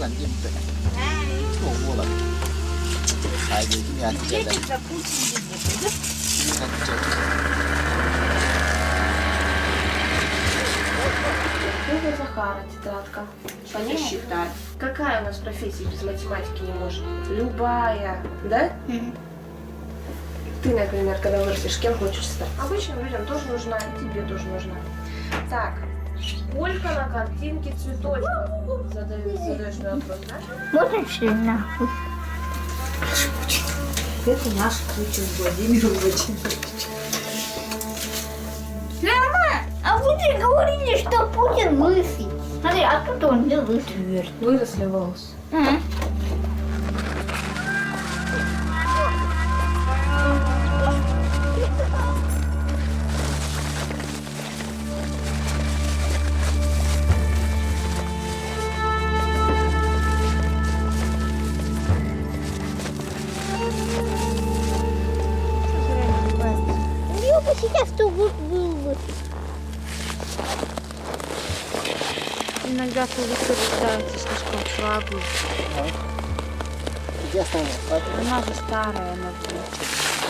กันยิ้มเป็นโอ้โหแบบขายดีที่งานเจอกันที่งานเจอ Дядя Захара, тетрадка. По ней считать. Какая у нас профессия без математики не может? Любая. Да? Ты, например, когда вырастешь, кем хочешь стать? Обычным людям тоже нужна, и тебе тоже нужна. Так, сколько на картинке цветочков? Задаешь мне вопрос, да? Можно все нахуй? Это наш Путин Владимир Владимирович. А вы же говорили, что Путин лысый. Смотри, а тут он не лысый. Выросли волосы. Я бы сейчас то был бы. Иногда повыше рождаются слишком слабые. Где осталось? Она же старая, она будет.